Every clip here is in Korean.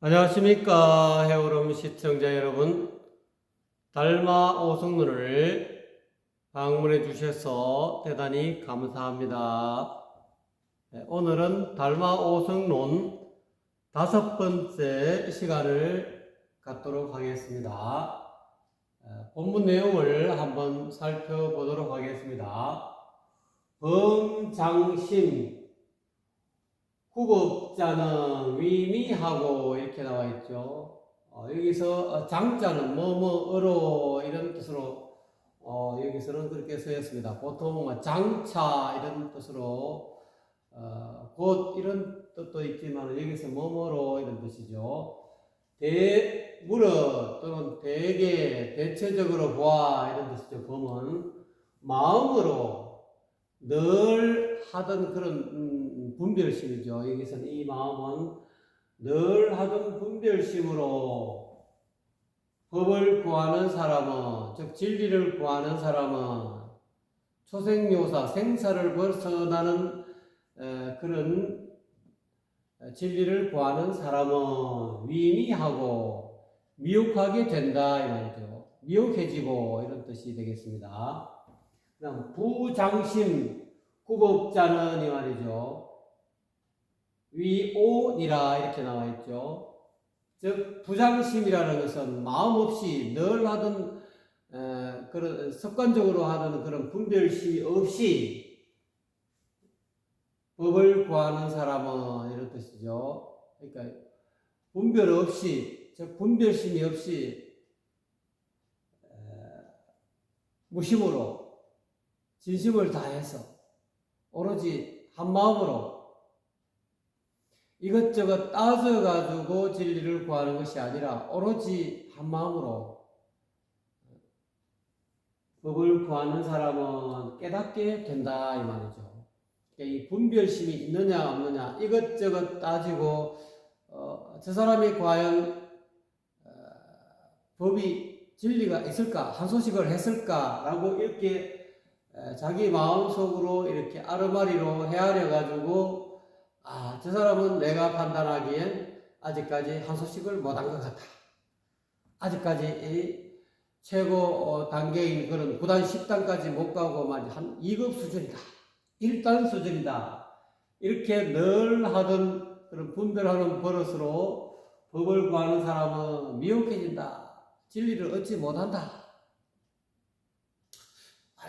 안녕하십니까 해오름 시청자 여러분. 달마 오성론을 방문해 주셔서 대단히 감사합니다. 오늘은 달마 오성론 5번째 시간을 갖도록 하겠습니다. 본문 내용을 한번 살펴보도록 하겠습니다. 범장심 후법자는 위미하고 이렇게 나와 있죠. 여기서 장자는 뭐뭐으로 이런 뜻으로 여기서는 그렇게 쓰였습니다. 보통 장차 이런 뜻으로 곧 이런 뜻도 있지만 여기서 뭐뭐로 이런 뜻이죠. 대물어 또는 대개 대체적으로 보아 이런 뜻이죠. 범은 마음으로 늘 하던 그런 분별심이죠. 여기서는 이 마음은 늘 하던 분별심으로 법을 구하는 사람은, 즉 진리를 구하는 사람은 초생요사 생사를 벗어나는 그런 진리를 구하는 사람은 위미하고 미혹하게 된다 이 말이죠. 미혹해지고 이런 뜻이 되겠습니다. 그다음 부장심 후법자는 이 말이죠. 위오니라 이렇게 나와 있죠. 즉 부장심이라는 것은 마음 없이 늘 하던 그런 습관적으로 하던 그런 분별심이 없이 법을 구하는 사람은 이런 뜻이죠. 그러니까 분별 없이, 즉 분별심이 없이 무심으로 진심을 다해서 오로지 한 마음으로 이것저것 따져가지고 진리를 구하는 것이 아니라 오로지 한 마음으로 법을 구하는 사람은 깨닫게 된다 이 말이죠. 이 분별심이 있느냐 없느냐 이것저것 따지고 저 사람이 과연 법이 진리가 있을까 한 소식을 했을까라고 이렇게 자기 마음속으로 이렇게 아르마리로 헤아려 가지고 저 사람은 내가 판단하기엔 아직까지 한 소식을 못한 것 같다. 아직까지 이 최고 단계인 그런 9단, 10단까지 못 가고 한 2급 수준이다. 1단 수준이다. 이렇게 늘 하던 그런 분별하는 버릇으로 법을 구하는 사람은 미혹해진다. 진리를 얻지 못한다.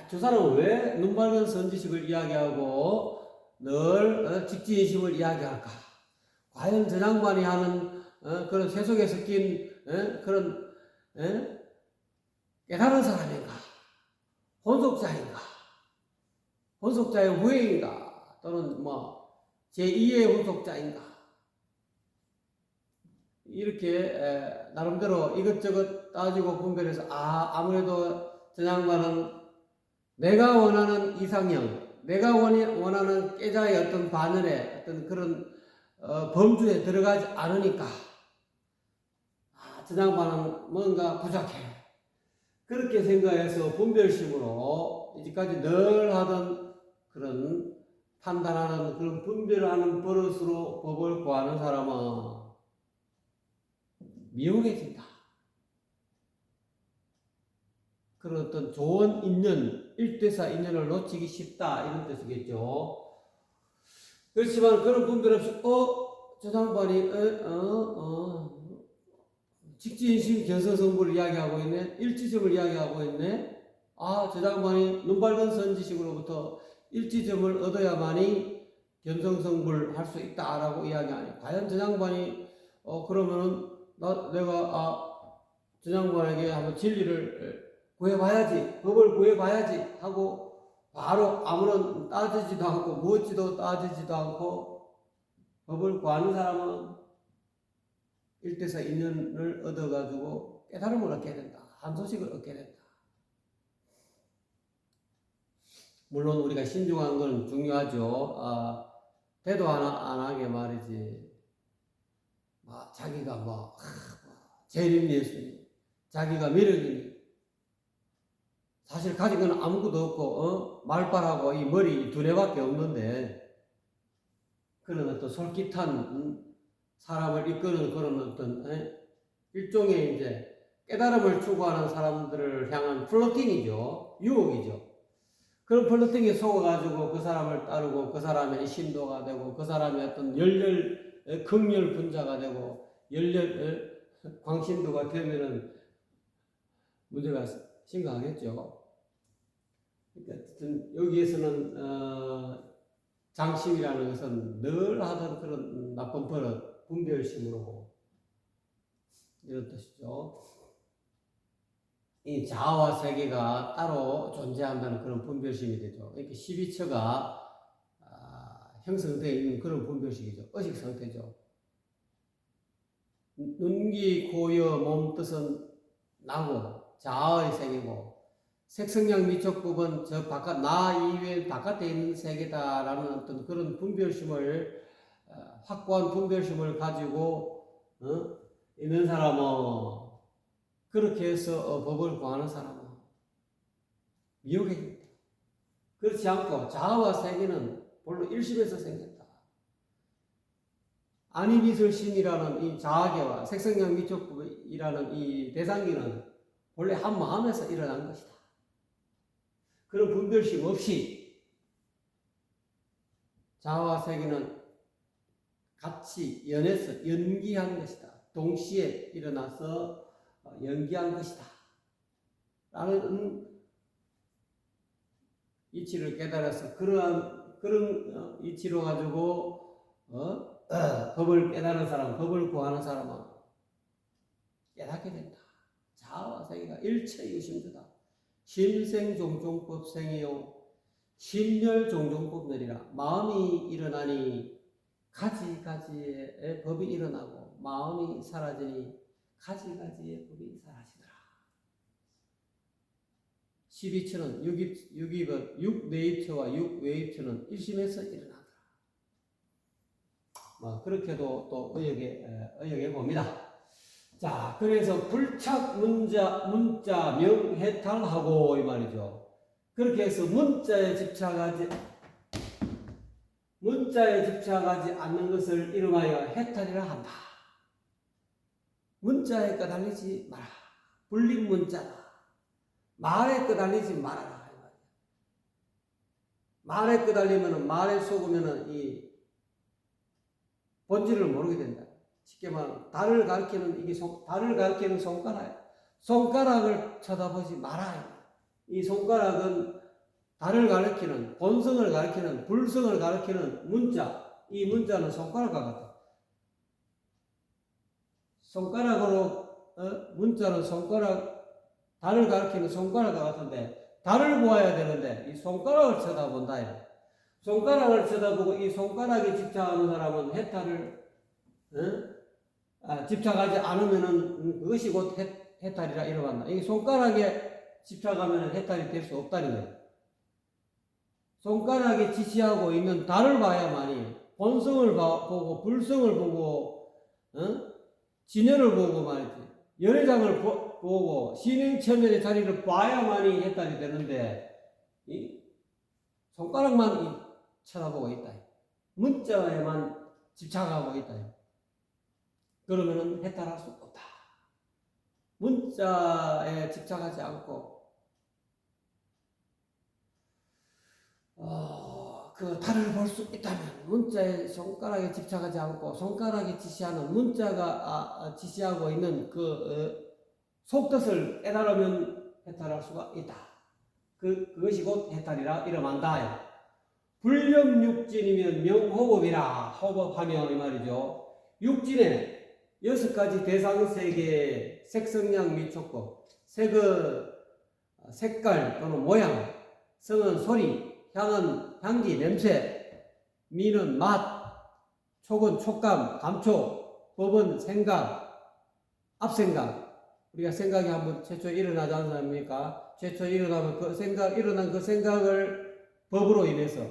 저 사람은 왜 눈밝은 선지식을 이야기하고 늘 직지인심을 이야기할까? 과연 저 장관이 하는 그런 세속에 섞인 그런 깨달은 사람인가? 혼속자인가? 혼속자의 후예인가? 또는 제2의 혼속자인가? 이렇게 나름대로 이것저것 따지고 분별해서 아무래도 저 장관은 내가 원하는 이상형, 내가 원하는 깨자의 어떤 반열에 어떤 그런 범주에 들어가지 않으니까 저 장반은 뭔가 부족해. 그렇게 생각해서 분별심으로 이제까지 늘 하던 그런 판단하는 그런 분별하는 버릇으로 법을 구하는 사람은 미혹해진다. 그런 어떤 좋은 인연, 일대사 인연을 놓치기 쉽다 이런 뜻이겠죠. 그렇지만 그런 분별 없이 저 장반이 직지인심 견성성불을 이야기하고 있네. 일지점을 이야기하고 있네. 저 장반이 눈밝은 선지식으로부터 일지점을 얻어야만이 견성성불 할 수 있다라고 이야기하니 과연 저 장반이 그러면은 내가 저 장반에게 한번 진리를 구해봐야지, 법을 구해봐야지 하고 바로 아무런 따지지도 않고 무엇지도 따지지도 않고 법을 구하는 사람은 일대사 인연을 얻어가지고 깨달음을 얻게 된다. 한 소식을 얻게 된다. 물론 우리가 신중한 건 중요하죠. 대도 안 하게 말이지. 자기가 재림 예수니, 자기가 매력이니, 사실 가진 건 아무것도 없고, 말발하고 이 머리 두뇌밖에 없는데, 그런 어떤 솔깃한 사람을 이끄는 그런 어떤 일종의 이제 깨달음을 추구하는 사람들을 향한 플러팅이죠. 유혹이죠. 그런 플러팅에 속아가지고 그 사람을 따르고 그 사람의 신도가 되고 그 사람의 어떤 극렬 분자가 되고 광신도가 되면은 문제가 심각하겠죠. 그러니까 여기에서는 장심이라는 것은 늘 하던 그런 나쁜 버릇, 분별심으로 이런 뜻이죠. 이 자아와 세계가 따로 존재한다는 그런 분별심이 되죠. 이렇게 12처가 형성되어 있는 그런 분별식이죠. 의식 상태죠. 눈기, 고여, 몸 뜻은 나고 자아의 세계고 색성량 미촉법은 저 바깥 나 이외 바깥에 있는 세계다라는 어떤 그런 분별심을 확고한 분별심을 가지고 있는 사람은 그렇게 해서 법을 구하는 사람은 미혹입니다. 그렇지 않고 자아와 세계는 본래 일심에서 생겼다. 아니비설심이라는 이 자아계와 색성량 미촉법이라는 이 대상기는 본래 한 마음에서 일어난 것이다. 그런 분별심 없이 자아와 세계는 같이 연기한 것이다. 동시에 일어나서 연기한 것이다. 라는 이치를 깨달아서 그런 이치로 가지고 법을 깨달은 사람, 법을 구하는 사람은 깨닫게 된다. 자아와 세계가 일체유심주다. 심생종종법 생이요 심멸종종법 내리라. 마음이 일어나니 가지가지의 법이 일어나고 마음이 사라지니 가지가지의 법이 사라지더라. 12처는 육내입처와 육외입처는 일심에서 일어나더라. 그렇게도 또 의역해 봅니다. 자, 그래서 불착 문자 명해탈하고 이 말이죠. 그렇게 해서 문자에 집착하지 않는 것을 이름하여 해탈이라 한다. 문자에 끄달리지 마라. 불린 문자다. 말에 끄달리지 말아라. 말에 끄달리면 말에 속으면 이 본질을 모르게 된다. 쉽게 말하면 달을 가리키는 손가락을 쳐다보지 마라. 이 손가락은 달을 가리키는 본성을 가리키는 불성을 가리키는 문자. 이 문자는 손가락과 같다. 문자는 달을 가리키는 손가락과 같은데 달을 보아야 되는데 이 손가락을 쳐다본다. 손가락을 쳐다보고 이 손가락에 집착하는 사람은 해탈을 집착하지 않으면은 그것이 곧 해탈이라 이뤄간다. 이 손가락에 집착하면 해탈이 될 수 없다는 거예요. 손가락에 지시하고 있는 달을 봐야만이 본성을 보고 불성을 보고 진열을 보고 말이지 열애장을 보고 신행천연의 자리를 봐야만이 해탈이 되는데 이 손가락만 쳐다보고 있다. 문자에만 집착하고 있다. 그러면은 해탈할 수 없다. 문자에 집착하지 않고 그 달을 볼 수 있다면 문자에 손가락에 집착하지 않고 손가락에 지시하는 문자가 지시하고 있는 그 속뜻을 깨달으면 해탈할 수가 있다. 그것이 곧 해탈이라 이름한다. 불념육진이면 명호법이라 호법하며 이 말이죠. 육진에 6가지 대상세계 색성량 미촉법 색은 색깔 또는 모양, 성은 소리, 향은 향기, 냄새, 미는 맛, 촉은 촉감, 감촉, 법은 생각, 앞생각. 우리가 생각이 한번 최초에 일어나지 않습니까? 최초에 일어나면 일어난 그 생각을 법으로 인해서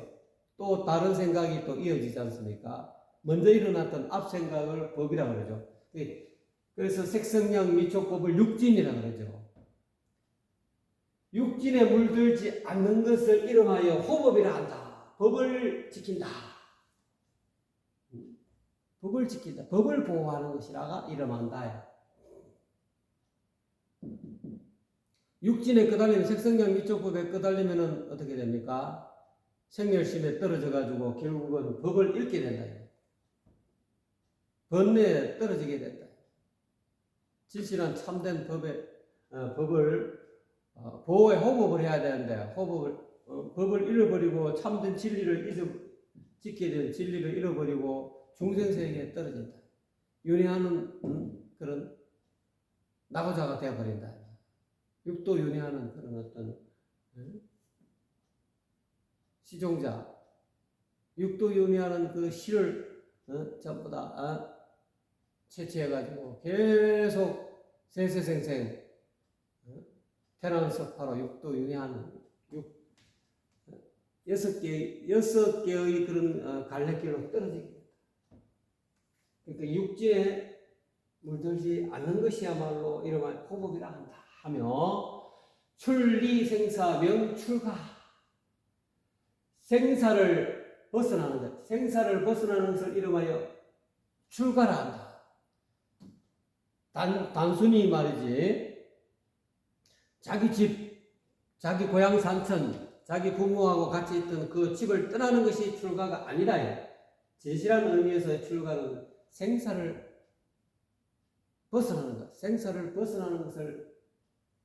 또 다른 생각이 또 이어지지 않습니까? 먼저 일어났던 앞생각을 법이라고 그러죠. 그래서 색성량 미촉법을 육진이라고 그러죠. 육진에 물들지 않는 것을 이름하여 호법이라 한다. 법을 지킨다. 법을 지킨다. 법을 보호하는 것이라가 이름한다. 육진에 끄달리면 색성경 이쪽 법에 끄달리면은 어떻게 됩니까? 생멸심에 떨어져가지고 결국은 법을 잃게 된다. 번뇌에 떨어지게 된다. 진실한 참된 법을 보호에 호법을 해야 되는데 법을 잃어버리고 참된 진리를 지켜야 되는 진리를 잃어버리고 중생세계에 떨어진다. 윤회하는 그런 낙오자가 되어버린다. 육도 윤회하는 그런 어떤 시종자, 육도 윤회하는 그 시를 전부 다 채취해가지고 계속 세세생생 태난석파로 육도 윤회하는 여섯 개의 그런 갈래길로 떨어지게 됩니다. 그러니까 육지에 물들지 않는 것이야말로 이름을 호법이라 한다 하며 출리생사명 출가 생사를 벗어나는 것, 생사를 벗어나는 것을 이름하여 출가라 한다. 단순히 말이지 자기 집, 자기 고향 산천, 자기 부모하고 같이 있던 그 집을 떠나는 것이 출가가 아니라 진실한 의미에서의 출가는 생사를 벗어나는 것, 생사를 벗어나는 것을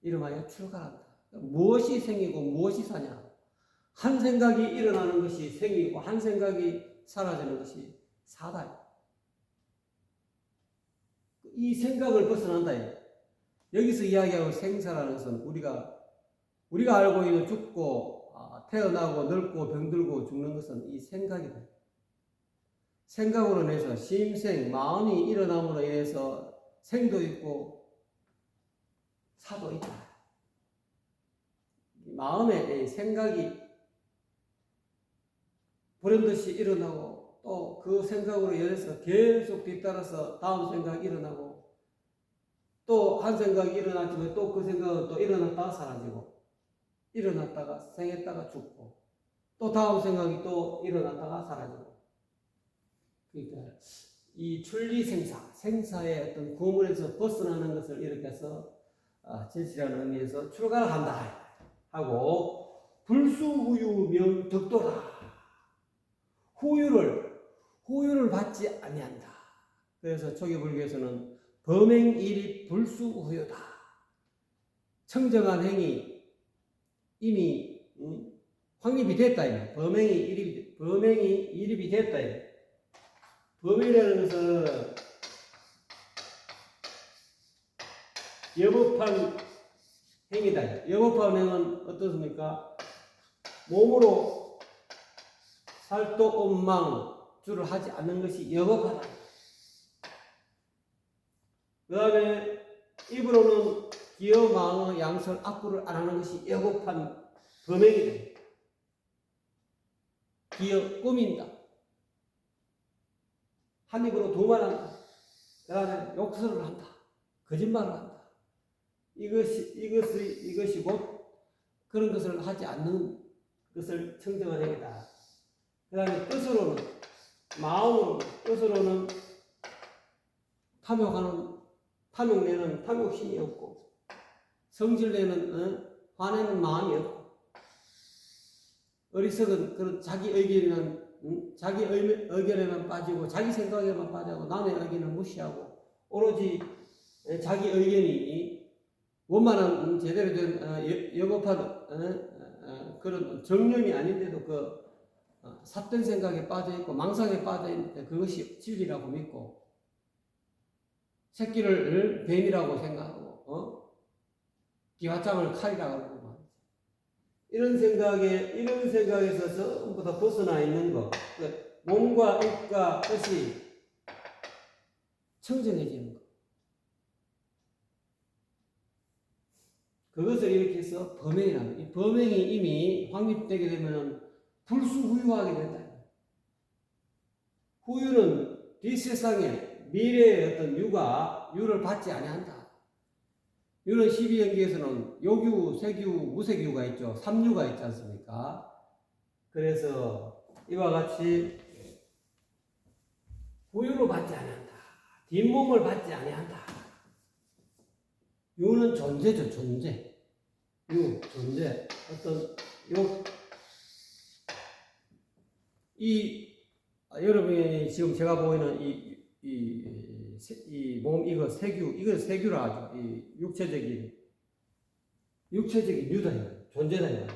이름하여 출가한다. 무엇이 생이고 무엇이 사냐? 한 생각이 일어나는 것이 생이고 한 생각이 사라지는 것이 사다. 이 생각을 벗어난다. 여기서 이야기하고 생사라는 것은 우리가 알고 있는 죽고 태어나고 늙고 병들고 죽는 것은 이 생각이다. 생각으로 인해서 심생, 마음이 일어남으로 인해서 생도 있고 사도 있다. 마음에 생각이 불현듯이 일어나고 또 그 생각으로 인해서 계속 뒤따라서 다음 생각이 일어나고 또 한 생각이 일어났지만 또 그 생각은 또 일어났다가 사라지고 일어났다가 생했다가 죽고 또 다음 생각이 또 일어났다가 사라지고 그러니까 이 출리생사, 생사의 어떤 구문에서 벗어나는 것을 이렇게 해서 진실한 의미에서 출가를 한다 하고 불수후유명 덕도라 후유를 받지 아니한다. 그래서 초기불교에서는 범행일이 불수후유다. 청정한 행위 이미 확립이 됐다. 범행이 일입이 됐다. 범행이라는 것은 여법한 행위다. 여법한 행위는 어떻습니까? 몸으로 살도 엄망주를 하지 않는 것이 여법하다. 그 다음에 입으로는 기어, 망어, 양설, 악구를 안 하는 것이 여법한 범행이다. 기어, 꾸민다. 한 입으로 두말 한다. 그 다음에 욕설을 한다. 거짓말을 한다. 이것이 곧 그런 것을 하지 않는 것을 청정한 행위다. 그 다음에 뜻으로는 탐욕내는 탐욕심이 없고, 성질내는 화내는 마음이 없고, 어리석은 그런 자기 의견에만 빠지고, 자기 생각에만 빠지고, 남의 의견을 무시하고, 오로지 자기 의견이 원만한 제대로 된 여법한 그런 정념이 아닌데도 삿된 생각에 빠져있고 망상에 빠져있는데 그것이 진리라고 믿고 새끼를 뱀이라고 생각하고 기와장을 칼이라고 하고 이런 생각에서 전부 다 벗어나 있는 것 몸과 입과 뜻이 청정해지는 것 그것을 이렇게 해서 범행이라는 이 범행이 이미 확립되게 되면 불수후유하게 된다. 후유는 뒷세상에 미래의 어떤 유를 받지 아니한다. 유는 12연기에서는 요규, 세규, 무세규가 있죠. 3유가 있지 않습니까? 그래서 이와 같이 후유를 받지 아니한다. 뒷몸을 받지 아니한다. 유는 존재죠, 존재. 유, 존재. 어떤 여러분이 지금 제가 보이는 이 몸, 이거 세규라 하죠. 이 육체적인 유다, 존재다.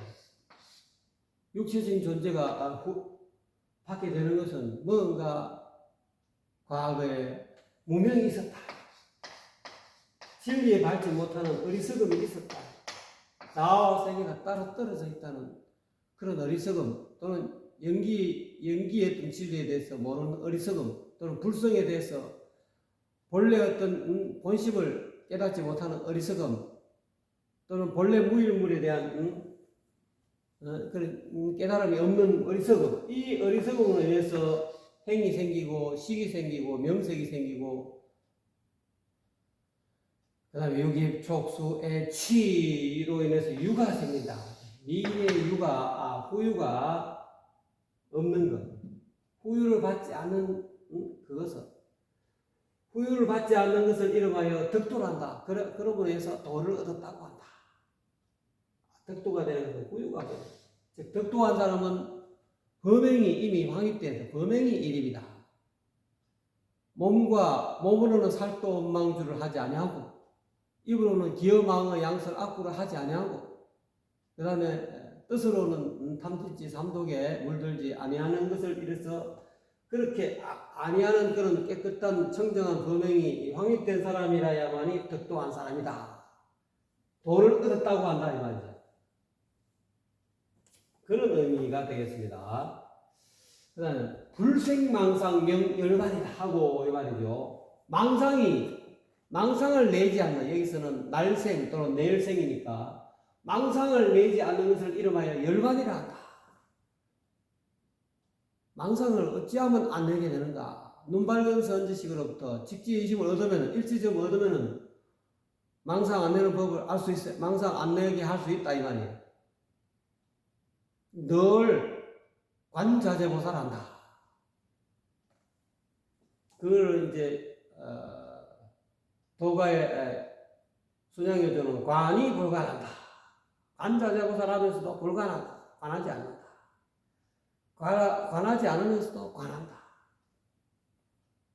육체적인 존재가 받게 되는 것은 뭔가 과거에 무명이 있었다. 진리에 밟지 못하는 어리석음이 있었다. 나와 세계가 따로 떨어져 있다는 그런 어리석음 또는 연기했던 진리에 대해서 모르는 어리석음 또는 불성에 대해서 본래 어떤 본심을 깨닫지 못하는 어리석음 또는 본래 무일물에 대한 그런 깨달음이 없는 어리석음, 이 어리석음으로 인해서 행이 생기고 식이 생기고 명색이 생기고 그 다음에 여기 촉수의 치로 인해서 유가 생긴다. 미의 유가, 후유가 없는 것. 후유를 받지 않는 그것은 후유를 받지 않는 것을 이름하여 덕도란다. 그러고 해서 도를 얻었다고 한다. 덕도가 되는 것은 후유가 되는 것. 즉 덕도한 사람은 범행이 이미 확립된 범행이 일입니다. 몸으로는 살도 엄망주를 하지 아니하고 입으로는 기어망의 양설 악구를 하지 아니하고 그 다음에 뜻으로는 탐진치 삼독에 물들지 아니하는 것을 이래서 그렇게 아니하는 그런 깨끗한 청정한 범행이 확립된 사람이라야만이 덕도한 사람이다. 도를 얻었다고 한다 이 말이죠. 그런 의미가 되겠습니다. 그 다음에 불생망상명 열반이다 하고 이 말이죠. 망상을 내지 않는, 여기서는 날생 또는 내일생이니까 망상을 내지 않는 것을 이름하여 열반이라 한다. 망상을 어찌하면 안 내게 되는가? 눈 밝은 선지식으로부터 직지의심을 얻으면, 일지점을 얻으면 망상 안 내는 법을 알 수 있어요. 망상 안 내게 할 수 있다 이 말이에요. 늘 관자재보살한다. 그걸 이제 도가의 순양여조는 관이 불가한다. 관자재보살하면서도 불가한다. 관하지 않는다. 관하지 않으면서도 관한다.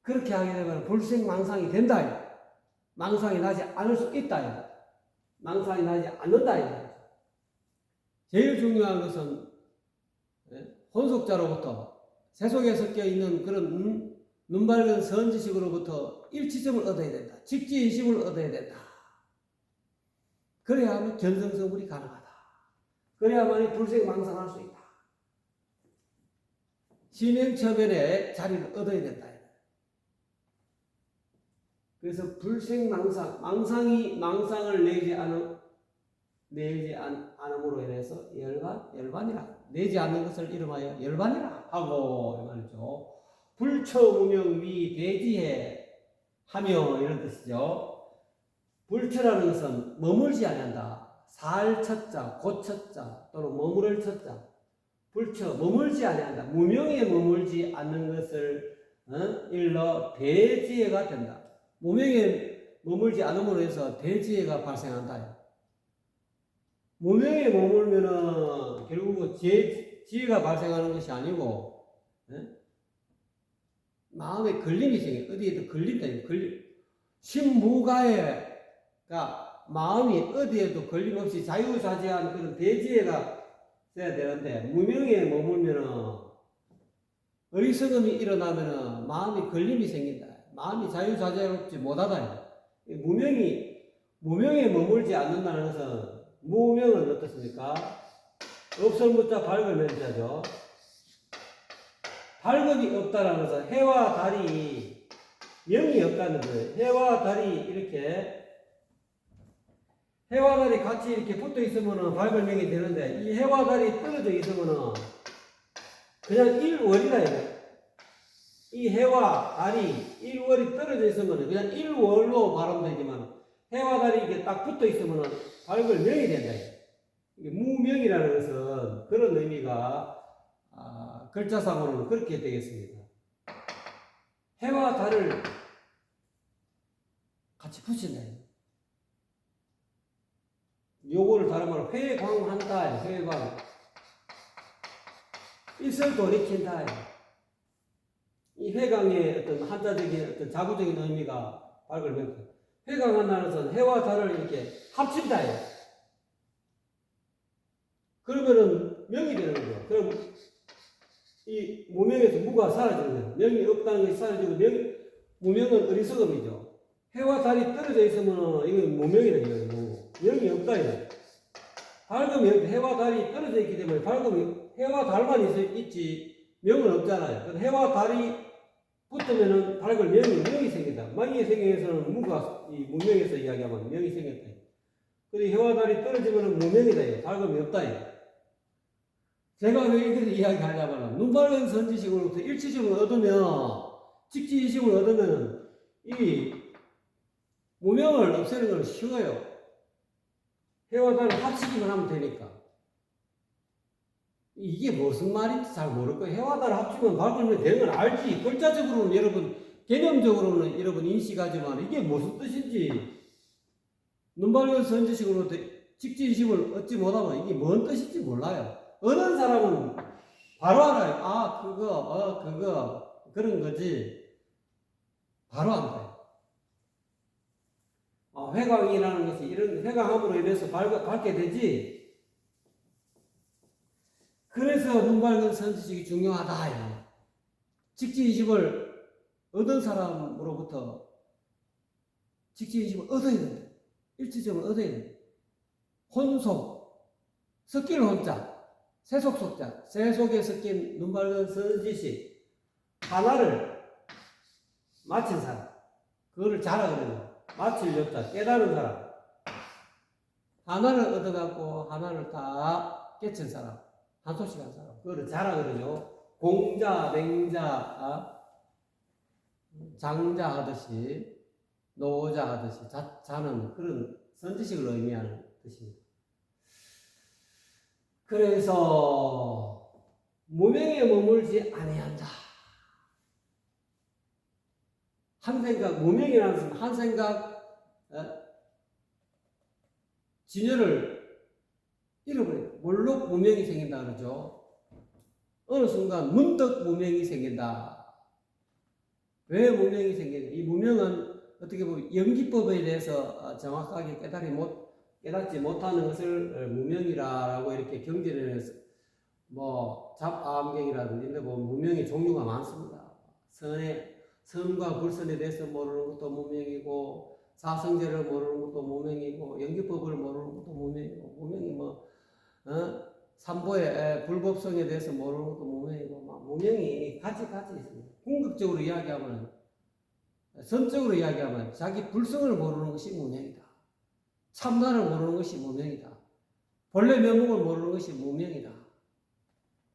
그렇게 하게 되면 불생망상이 된다. 망상이 나지 않을 수 있다. 망상이 나지 않는다. 제일 중요한 것은 혼속자로부터 세속에 섞여 있는 그런 눈 밝은 선지식으로부터 일치점을 얻어야 된다. 직지의심을 얻어야 된다. 그래야만 견성성불이 가능하다. 그래야만이 불생망상할 수 있다. 신행처변에 자리를 얻어야 된다. 그래서 불생망상, 망상을 내지 않음으로 인해서 열반이라, 내지 않는 것을 이름하여 열반이라 하고 말이죠. 불처무명 위 대지해 하며 이런 뜻이죠. 불처라는 것은 머물지 아니한다. 살처자, 고처자 또는 머무를 처자. 불처, 머물지 아니한다. 무명에 머물지 않는 것을 일러 대지해가 된다. 무명에 머물지 않음으로 해서 대지해가 발생한다. 무명에 머물면은 결국은 지혜가 발생하는 것이 아니고 마음에 걸림이 생겨. 어디에도 걸린다. 신무가에가 마음이 어디에도 걸림 없이 자유자재한 그런 대지혜가 돼야 되는데 무명에 머물면은 어리석음이 일어나면은 마음이 걸림이 생긴다. 마음이 자유자재롭지 못하다. 무명에 머물지 않는다는 것은 무명은 어떻습니까? 없을무자 밝을면자죠. 밝음이 없다라는 것은 해와 달이 영이 없다는 거예요. 해와 달이 이렇게 해와 달이 같이 이렇게 붙어 있으면은 밝을명이 되는데 이 해와 달이 떨어져 있으면은 그냥 일월이라. 이 해와 달이 일월이 떨어져 있으면 그냥 일월로 말하면 되지만 해와 달이 이렇게 딱 붙어 있으면 밝을 명이 된다. 이게 무명이라는 것은 그런 의미가 글자상으로는 그렇게 되겠습니다. 해와 달을 같이 붙인다. 요거를 다른 말로 회광한다. 회광. 있을 돌이킨다. 이 회광의 어떤 한자적인 어떤 자구적인 의미가 밝으면 회광한다는 것은 해와 달을 이렇게 합친다. 그러면은 명이 되는 거죠. 그럼 이 무명에서 무가 사라지는 거예요. 명이 없다는 것이 사라지고 무명은 어리석음이죠. 해와 달이 떨어져 있으면 이건 무명이다. 이거예요. 명이 없다. 이거. 밝음이 해와 달이 떨어져 있기 때문에 밝음이 해와 달만 있지 명은 없잖아요. 그래서 해와 달이 붙으면은 밝을 명이 생긴다. 명이 생겨서는 무가 이 무명에서 이야기하면 명이 생겼다. 그리고 해와 달이 떨어지면은 무명이다. 밝음이 없다. 제가 왜 이렇게 이야기하냐면 눈 밝은 선지식으로부터 일치심을 얻으면 직지이심을 얻으면 이 무명을 없애는 건 쉬워요. 해와 달을 합치기만 하면 되니까. 이게 무슨 말인지 잘 모를 거예요. 해와 달을 합치면 밝으면 되는 건 알지. 글자적으로는 여러분, 개념적으로는 여러분 인식하지만 이게 무슨 뜻인지 눈 밝은 선지식으로부터 직지이심을 얻지 못하면 이게 뭔 뜻인지 몰라요. 어느 사람은 바로 알아요. 아, 그거, 그런 거지. 바로 안다요. 회광이라는 것이 이런 회광함으로 인해서 밝게 되지. 그래서 눈 밝은 선지식이 중요하다. 직지인식을 얻은 사람으로부터 직지인식을 얻어야 된다. 일치점을 얻어야 된다. 혼속, 섞일 혼자. 세속속자, 세속에 섞인 눈 밝은 선지식 하나를 마친 사람, 그거를 자랑하는 마칠 역자, 깨달은 사람, 하나를 얻어갖고 하나를 다 깨친 사람, 한소식한 사람, 그거를 자랑하죠. 공자, 맹자, 장자 하듯이, 노자 하듯이 자는 그런 선지식을 의미하는 뜻입니다. 그래서 무명에 머물지 아니한다. 한 생각, 무명이라는 것은 한 생각 진열을 잃어버려요. 뭘로 무명이 생긴다 그러죠. 어느 순간 문득 무명이 생긴다. 왜 무명이 생기냐? 이 무명은 어떻게 보면 연기법에 대해서 정확하게 깨닫지 못하는 것을 무명이라고 이렇게 경전을 해서 잡암경이라든지 이런 데 보면 무명의 종류가 많습니다. 선과 불선에 대해서 모르는 것도 무명이고, 사성제를 모르는 것도 무명이고, 연기법을 모르는 것도 무명이고, 무명이 삼보의 불법성에 대해서 모르는 것도 무명이고, 무명이 같이 있습니다. 궁극적으로 이야기하면, 선적으로 이야기하면 자기 불성을 모르는 것이 무명이다. 참나를 모르는 것이 무명이다. 본래 면목을 모르는 것이 무명이다.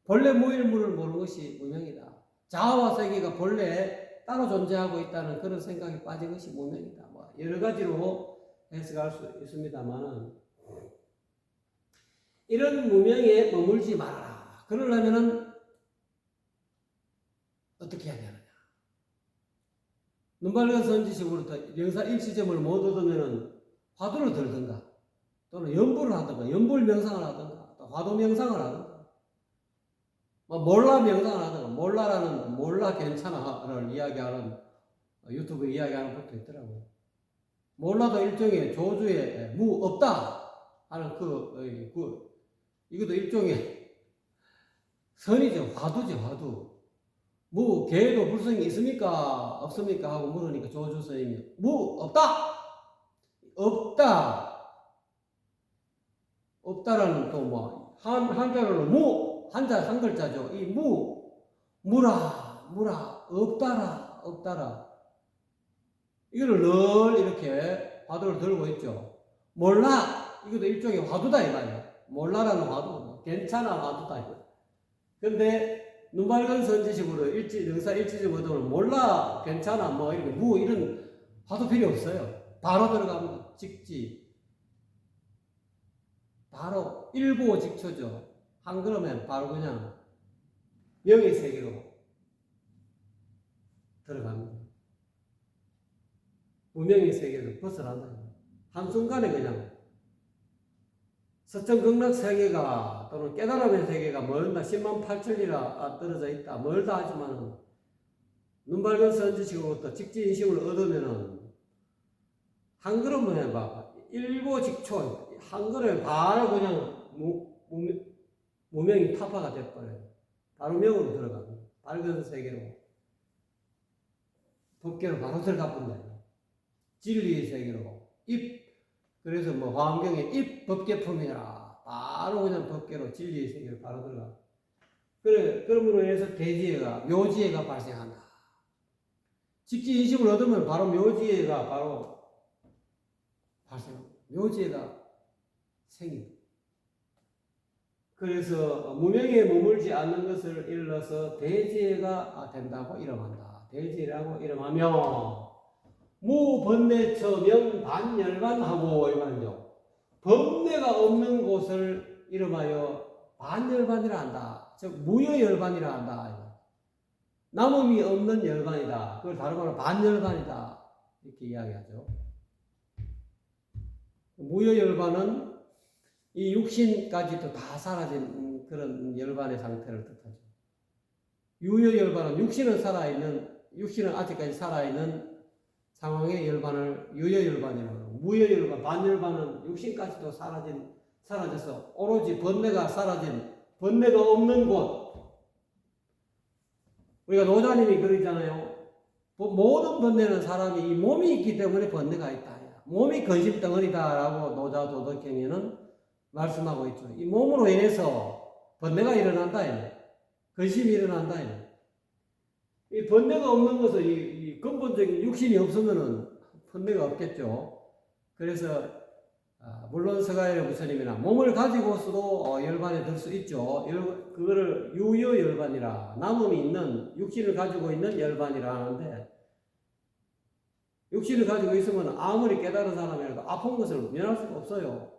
본래 무일물을 모르는 것이 무명이다. 자아와 세계가 본래 따로 존재하고 있다는 그런 생각에 빠진 것이 무명이다. 여러 가지로 해석할 수 있습니다만, 이런 무명에 머물지 말아라. 그러려면은 어떻게 해야 되느냐? 눈 밝은 선지식으로부터 영사 일치점을 못 얻으면은 화두를 들든가, 또는 연부를 하든가, 연불 명상을 하든가, 또 화두 명상을 하든가, 몰라 명상을 하든가, 몰라 괜찮아를 이야기하는 유튜브에 이야기하는 것도 있더라고요. 몰라도 일종의 조주에 무 없다 하는 이것도 일종의 선이죠. 화두죠, 화두. 개에도 불성이 있습니까? 없습니까? 하고 물으니까 조주 스님이 없다! 없다라는 또 한자로 한자 한 글자죠. 이 무라, 없다라. 이거를 늘 이렇게 화두를 들고 있죠. 몰라! 이것도 일종의 화두다, 이 말이야. 몰라라는 화두. 괜찮아, 화두다, 이거. 근데, 눈 밝은 선지식으로 영사 일치적 얻으면 몰라, 괜찮아, 이렇게 이런 화두 필요 없어요. 바로 들어가면 직지. 바로 일보직초죠. 한 걸음에 바로 그냥 명의 세계로 들어갑니다. 무명의 세계에서 벗어난다. 한순간에 그냥 서천극락 세계가 또는 깨달음의 세계가 멀다 10만 8천리라 떨어져 있다 멀다 하지만 눈 밝은 선지식으로부터 직지인식을 얻으면은 한 걸음만 해봐. 일고직초 한 걸음에 바로 그냥 무명이 타파가 돼버려요. 바로 명으로 들어가고 밝은 세계로 법계로 바로 들어가 본다. 진리의 세계로 그래서 뭐 화엄경에 입법계품이라 바로 그냥 법계로 진리의 세계로 바로 들어가. 그러므로 인해서 대지혜가 묘지혜가 발생한다. 직지인식을 얻으면 바로 묘지혜가 바로 발생합니다. 묘지혜가 생깁니다. 그래서 무명에 머물지 않는 것을 일러서 대지혜가 된다고 이름한다. 대지혜라고 이름하며 무번뇌처명 반열반하고 이 말이죠. 번뇌가 없는 곳을 이름하여 반열반이라 한다. 즉 무여열반이라 한다. 남음이 없는 열반이다. 그걸 다른 말로 반열반이다. 이렇게 이야기하죠. 무여열반은 이 육신까지도 다 사라진 그런 열반의 상태를 뜻하죠. 유여열반은 육신은 아직까지 살아있는 상황의 열반을 유여열반이라고 하고, 무여열반, 반열반은 육신까지도 사라져서 오로지 번뇌가 사라진, 번뇌가 없는 곳. 우리가 노자님이 그러잖아요. 모든 번뇌는 사람이 이 몸이 있기 때문에 번뇌가 있다. 몸이 근심덩어리다라고 노자 도덕경에는 말씀하고 있죠. 이 몸으로 인해서 번뇌가 일어난다. 근심이 일어난다. 이 번뇌가 없는 것은 이 근본적인 육신이 없으면은 번뇌가 없겠죠. 그래서 물론 서가일의 부처님이나 몸을 가지고서도 열반에 들 수 있죠. 그거를 유여열반이라 남음이 있는 육신을 가지고 있는 열반이라 하는데 육신을 가지고 있으면 아무리 깨달은 사람이라도 아픈 것을 면할 수가 없어요.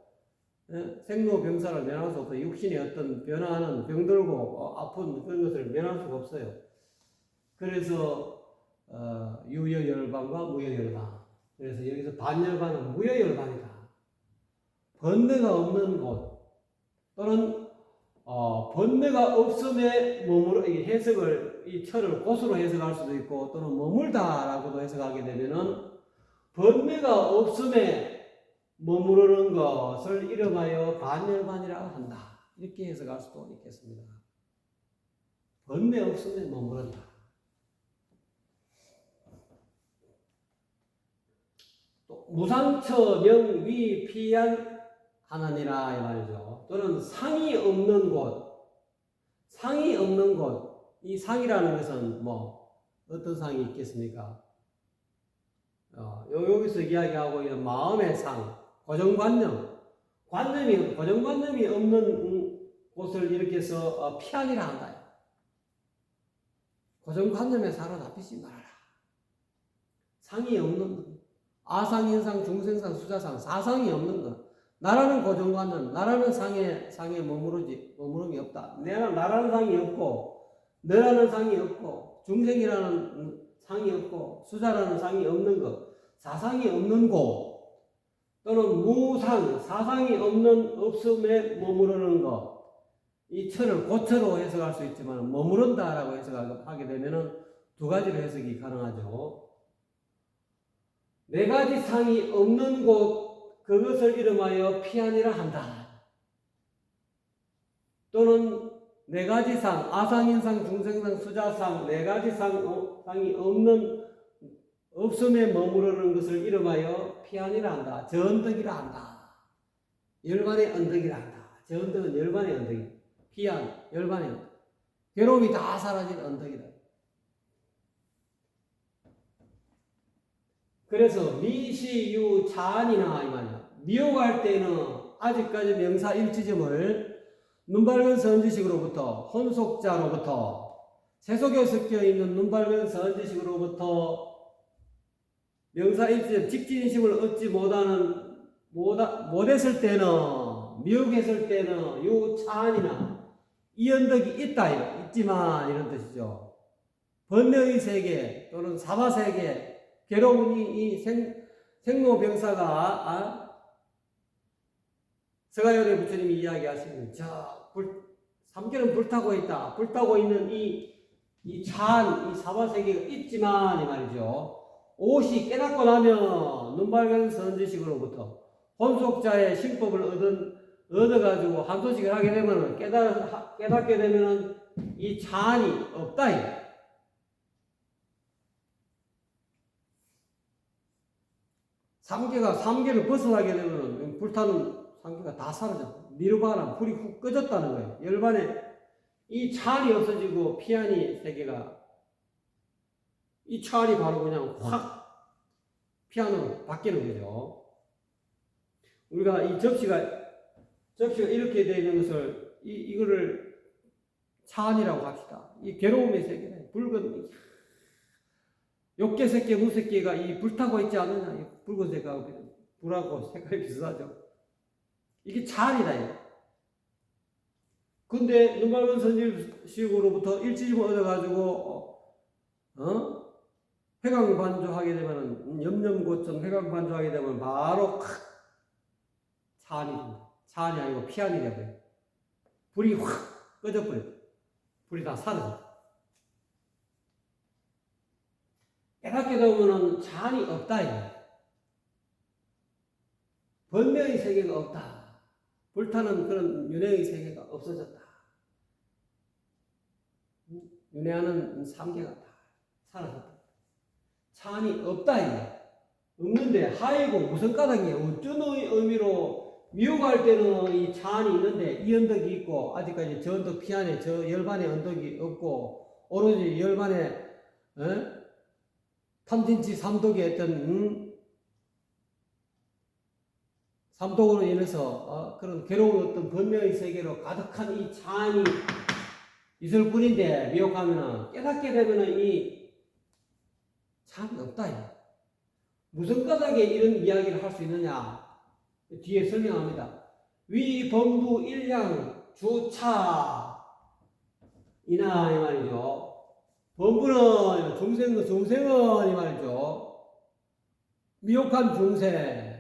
생로병사를 면할 수 없어요. 육신의 어떤 변화하는 병들고 아픈 그런 것을 면할 수가 없어요. 그래서 유여열반과 무여열반. 그래서 여기서 반열반은 무여열반이다. 번뇌가 없는 곳 또는 번뇌가 없음에 머무르 해석을 이 철을 곳으로 해석할 수도 있고 또는 머물다라고도 해석하게 되면은 번뇌가 없음에 머무르는 것을 이름하여 반열반이라고 한다. 이렇게 해석할 수도 있겠습니다. 번뇌 없음에 머무른다. 또 무상처 명위 피한 하나니라 이 말이죠. 또는 상이 없는 곳, 상이 없는 곳. 이 상이라는 것은 뭐 어떤 상이 있겠습니까? 여기서 이야기하고 있는 마음의 상, 고정관념이 없는 곳을 이렇게 해서 피하니라 한다. 고정관념에 사로잡히지 말아라. 상이 없는 아상, 인상, 중생상, 수자상, 사상이 없는 것. 나라는 고정관념, 나라는 상에 머무름이 없다. 나라는 상이 없고, 너라는 상이 없고, 중생이라는 상이 없고, 수자라는 상이 없는 것, 사상이 없는 곳, 또는 무상, 사상이 없음에 머무르는 것, 이 철을 고철로 해석할 수 있지만, 머무른다라고 해석하게 되면은 두 가지로 해석이 가능하죠. 네 가지 상이 없는 곳, 그것을 이름하여 피하니라 한다. 또는 네 가지 상, 아상인상, 중생상, 수자상, 네 가지 상이 없음에 머무르는 것을 이름하여 피하니라 한다. 저언덕이라 한다. 열반의 언덕이라 한다. 저언덕은 열반의 언덕이. 피한, 열반의 언덕. 괴로움이 다 사라진 언덕이다. 그래서 미시유 차안이나 이 말이야. 미혹할 때는 아직까지 명사 일지점을 눈밝은 선지식으로부터 혼속자로부터 세속에 섞여 있는 눈밝은 선지식으로부터 명사 일지점 직진심을 얻지 못했을 때는 미혹했을 때는 유 차안이나 이 언덕이 있다 있지만 이런 뜻이죠. 번뇌의 세계 또는 사바세계 괴로움이 생로병사가 서가열의 부처님이 이야기하시는 삼계는 불타고 있다. 불타고 있는 이 찬, 이 사바세계가 있지만 이 말이죠. 오시 깨닫고 나면 눈밝은 선지식으로부터 혼속자의 신법을 얻어가지고 한소식을 하게 되면 깨닫게 되면 이 찬이 없다. 삼계를 벗어나게 되면 불타는 삼계가 다 사라져. 니르바나 불이 훅 꺼졌다는 거예요. 열반에 이 찬이 없어지고 피아니 세계가 이 찬이 바로 그냥 확 피아노로 바뀌는 거죠. 우리가 이 접시가 이렇게 되는 것을 이거를 찬이라고 합시다. 이 괴로움의 세계네. 붉은 욕계 새끼 무새끼가 이 불타고 있지 않느냐. 이 붉은색하고 불하고 색깔이 비슷하죠. 이게 찬이다. 근데 눈밝은 선지식으로부터 일지심을 얻어가지고 회광반조하게 되면 염염고천 회광반조하게 되면 바로 찬이 아니고 피안이 되고요. 불이 확 꺼져버려. 불이 다 사라져. 깨닫게 되면 찬이 없다. 번명의 세계가 없다. 불타는 그런 윤회의 세계가 없어졌다. 윤회하는 삼계가 다 사라졌다. 찬이 없다. 없는데 하이고 무슨 까닭이에요? 어떤 의미로 미혹할 때는 이 찬이 있는데 이 언덕이 있고 아직까지 저 언덕 피안에 저 열반의 언덕이 없고 오로지 열반의 탐진치 삼독의 어떤 삼독으로 인해서 그런 괴로운 어떤 번명의 세계로 가득한 이 찬이 있을 뿐인데 미혹하면은 깨닫게 되면은 이 찬이 없다. 무슨 까닭에 이런 이야기를 할 수 있느냐? 뒤에 설명합니다. 위범부 일량 주차 이나 이 말이죠. 범부는 중생은 이 말이죠. 미혹한 중생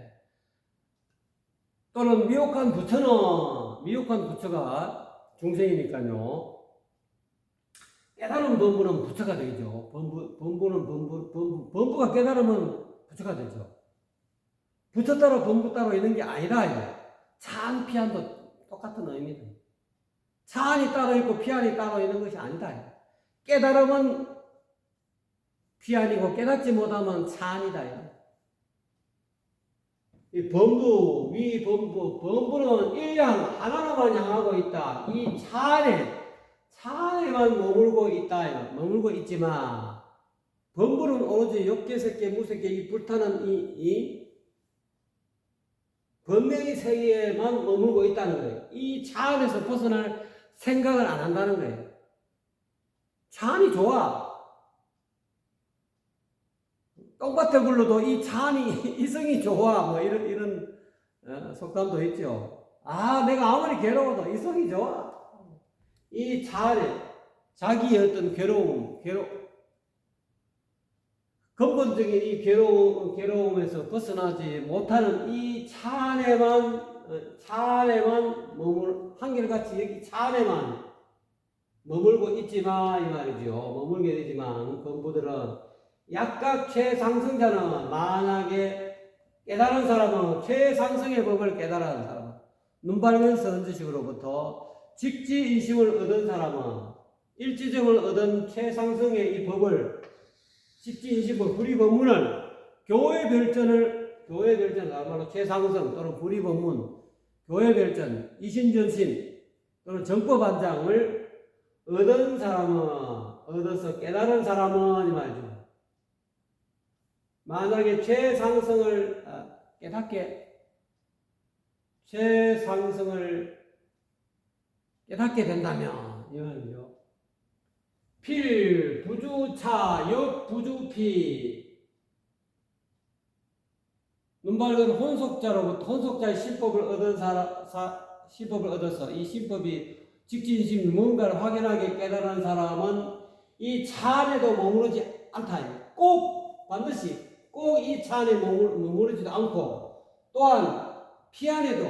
또는 미혹한 부처가 중생이니까요. 깨달은 범부는 부처가 되죠. 범부가 깨달으면 부처가 되죠. 부처 따로 범부 따로 있는 게 아니라 찬 피안도 똑같은 의미다. 찬이 따로 있고 피안이 따로 있는 것이 아니다. 깨달으면 피안이고 깨닫지 못하면 찬이다. 이 범부, 범부는 일량 하나로만 향하고 있다. 이 찬에만 머물고 있다. 머물고 있지만 범부는 오로지 욕계색계 무색계 이 불타는 이 번명의 세계에만 머물고 있다는 거예요. 이 찬에서 벗어날 생각을 안 한다는 거예요. 찬이 좋아. 똥밭에 굴러도 이 찬이 이성이 좋아. 뭐 이런 속담도 있죠. 내가 아무리 괴로워도 이성이 좋아. 이 찬에 자기의 어떤 근본적인 이 괴로움에서 벗어나지 못하는 이 찬에만 한결같이 여기 찬에만 머물고 있지만 이 말이죠. 머물게 되지만 범부들은 약각 최상승자는 만약에 깨달은 사람은 최상승의 법을 깨달은 사람은 눈밝은 선지식으로부터 직지인심을 얻은 사람은 일지점을 얻은 최상승의 이 법을 직지인식을 불이법문을 교회별전을 바로 최상승 또는 불이법문 교회별전 이신전신 또는 정법안장을 얻어서 깨달은 사람은 이 말이죠. 만약에 최상승을 깨닫게 된다면 이 말이죠. 필, 부주차, 역, 부주피 눈밝은 혼속자로부터 혼속자의 신법을 얻어서 이 신법이 직진심 뭔가를 확연하게 깨달은 사람은 이 찬에도 머무르지 않다. 반드시 꼭 이 차 안에 머무르지도 않고 또한 피안에도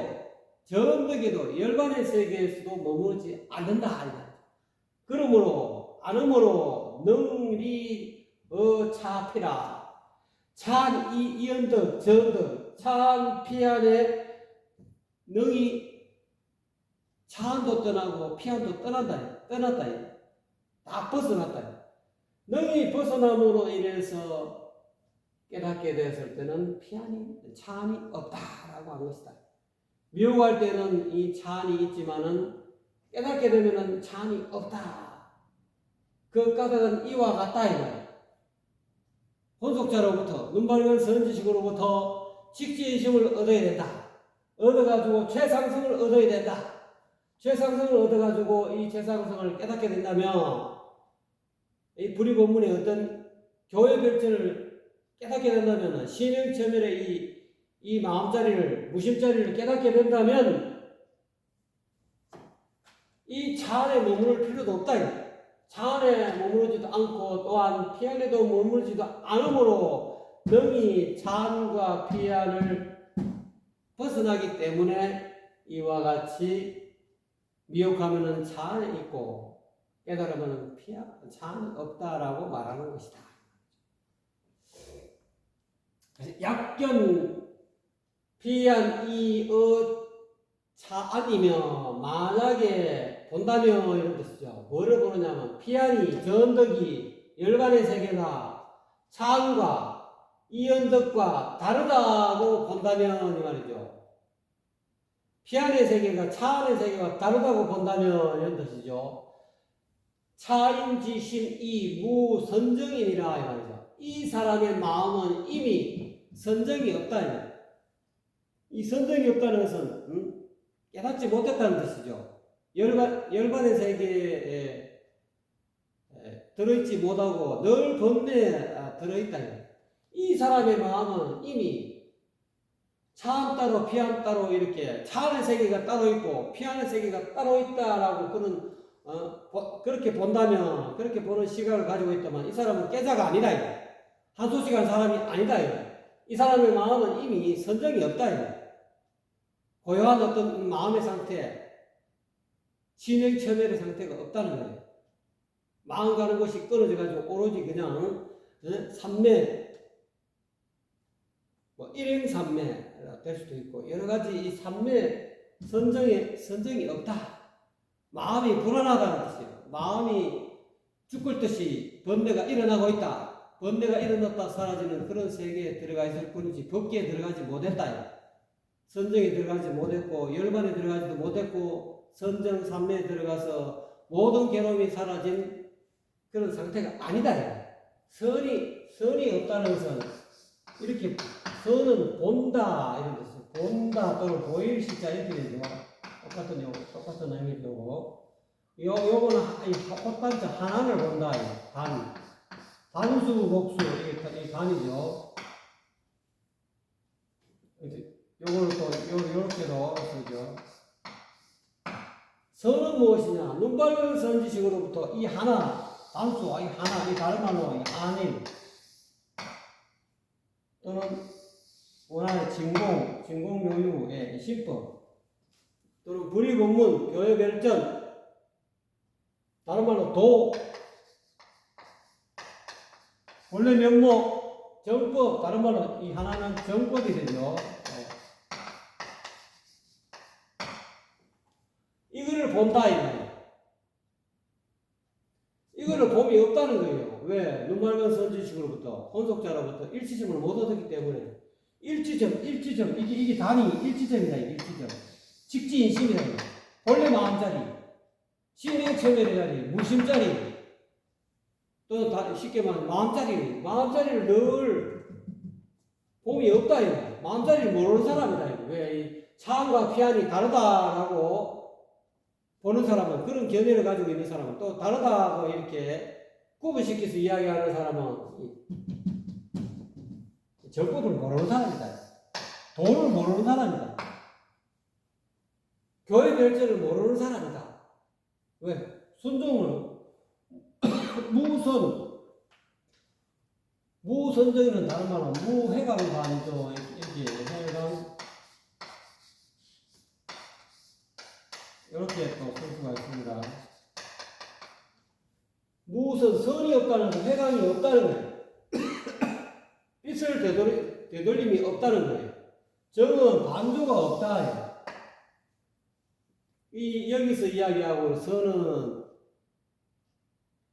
전덕에도 열반의 세계에서도 머무르지 않는다. 그러므로 안으므로 능리 차피라 찬 이언덕 전덕 찬 피안에 능이 차안도 떠나고 피안도 떠났다. 다 벗어났다. 능이 벗어남으로 인해서 깨닫게 되었을 때는 차안이 없다라고 한 것이다. 미혹할 때는 이 차안이 있지만은 깨닫게 되면은 차안이 없다. 그 까닭은 이와 같다 이거야. 혼속자로부터 눈밝은 선지식으로부터 직지인심을 얻어야 된다. 얻어가지고 최상승을 얻어야 된다. 최상승을 얻어가지고 이 최상승을 깨닫게 된다면 이 불의본문의 어떤 교회 별전을 깨닫게 된다면 신명체멸의 이 마음자리를 무심자리를 깨닫게 된다면 이 차 안에 머무를 필요도 없다. 차 안에 머무르지도 않고 또한 피안에도 머무르지도 않으므로 능히 차안과 피안을 벗어나기 때문에 이와 같이 미혹하면은 차 안에 있고 깨달으면은 차 안에 없다라고 말하는 것이다. 약견 피안 차 안이며 만약에 본다면 이런 뜻이죠. 뭐를 보느냐면 피안이 전덕이 열반의 세계가 차안과 이언덕과 다르다고 본다면 이 말이죠. 피안의 세계가 차안의 세계가 다르다고 본다면 이런 뜻이죠. 차인지심 무선정이니라 이 말이죠. 이 사람의 마음은 이미 선정이 없다. 이 선정이 없다는 것은 깨닫지 못했다는 뜻이죠. 열반의 세계에 들어있지 못하고 늘 번뇌에 들어있다. 이 사람의 마음은 이미 차안 따로 피안 따로 이렇게 차안의 세계가 따로 있고 피안의 세계가 따로 있다라고 그렇게 본다면 그렇게 보는 시각을 가지고 있다면 이 사람은 깨자가 아니다. 한소식한 사람이 아니다. 이 사람의 마음은 이미 선정이 없다. 고요한 어떤 마음의 상태, 진행체멸의 상태가 없다는 거예요. 마음 가는 것이 끊어져가지고 오로지 그냥 삼매, 일행삼매가 될 수도 있고 여러 가지 이 삼매 선정이 없다. 마음이 불안하다는 뜻이에요. 마음이 죽을 듯이 번뇌가 일어나고 있다. 번뇌가 일어났다 사라지는 그런 세계에 들어가 있을 뿐이지 법기에 들어가지 못했다. 선정에 들어가지 못했고 열반에 들어가지도 못했고 선정 삼매에 들어가서 모든 괴로움이 사라진 그런 상태가 아니다. 선이 없다는 것은 이렇게 선은 본다 이런 뜻이에요. 본다 또는 보일 시자 이렇게 되죠. 똑같은 의미도 요거는 헛단자 하나를 본다. 단수 복수 이게 단이죠. 요거를 또 요렇게도 쓰죠. 선은 무엇이냐? 눈밝은 선지식으로부터 이 하나 단수 이 하나 이 다른 말로 이 아님 또는 원하는 진공묘유의 신법 또는 불의본문 교회 별전 다른 말로 도 본래 면목 정법 다른 말로 이 하나는 정법이 되죠. 이거를 본다 이거예요. 이거를 봄이 없다는 거예요. 왜? 눈맑은 선지식으로부터 혼속자로부터 일치점을 못 얻었기 때문에 일치점 이게 단위 일치점이다. 일치점 직지인심이다. 본래 마음자리 신행체멸의 자리 무심자리 또 쉽게 말하면 마음자리를 늘 봄이 없다 이거. 마음자리를 모르는 사람이다 이거. 왜? 차안과 피안이 다르다라고 보는 사람은 그런 견해를 가지고 있는 사람은 또 다르다고 이렇게 구분시켜서 이야기하는 사람은 정법을 모르는 사람이다. 도를 모르는 사람이다. 교회 별전을 모르는 사람이다. 왜? 순종을 무선 무선정에는 다른 말로 무회광관이죠. 이렇게 회광 이렇게 또 쓸 수가 있습니다. 무선 선이 없다는 건 회광이 없다는 거예요. 빛을 되돌림이 없다는 거예요. 정은 반조가 없다. 여기서 이야기하고 선은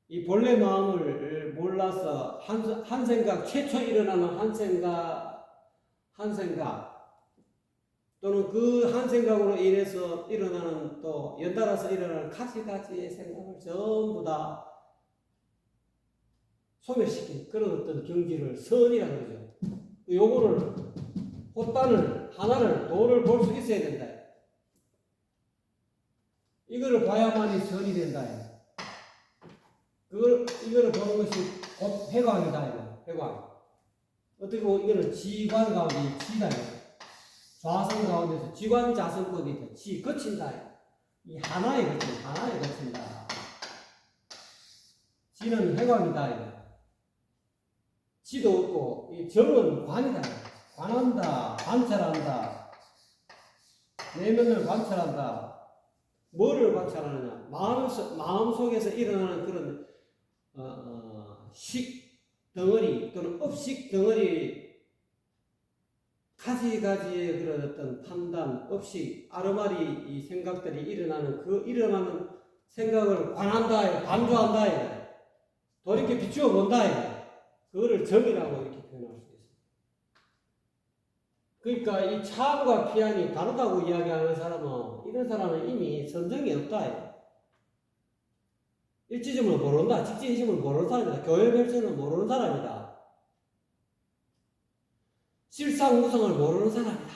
이 본래 마음을 몰라서 한 생각, 최초 일어나는 한 생각 또는 그 한 생각으로 인해서 일어나는 또 연달아서 일어나는 가지가지의 생각을 전부 다 소멸시킨 그런 어떤 경지를 선이라고 그러죠. 요거를 꽃단을 하나를 도를 볼 수 있어야 된다. 이거를 봐야만이 선이 된다. 이거를 보는 것이 곧 회광이다. 회광. 어떻게 보면 이거는 지관 가운데 지다. 좌선 가운데서 지관 자선법이 있다. 지 거친다. 이 하나에 거친다. 지는 회광이다. 지도 없고 이 정은 관이다. 관한다. 관찰한다. 내면을 관찰한다. 뭐를 관찰하느냐? 마음 속에서 일어나는 그런 식 덩어리 또는 업식 덩어리 가지가지의 그런 어떤 판단, 업식, 아르마리 이 생각들이 일어나는 그 일어나는 생각을 관한다, 관조한다, 돌이켜 비추어 본다. 그거를 정이라고 이렇게 표현할 수 있습니다. 그러니까 이 차음과 피안이 다르다고 이야기하는 사람은 이런 사람은 이미 선정이 없다. 일지점을 모른다. 직진심을 모르는 사람이다. 교회 별천을 모르는 사람이다. 실상무성을 모르는 사람이다.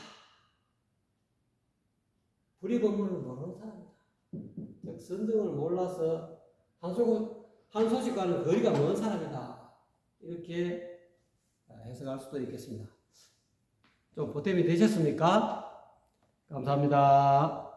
불의법문을 모르는 사람이다. 즉 선정을 몰라서 한 소식과는 거리가 먼 사람이다. 이렇게 해석할 수도 있겠습니다. 좀 보탬이 되셨습니까? 감사합니다.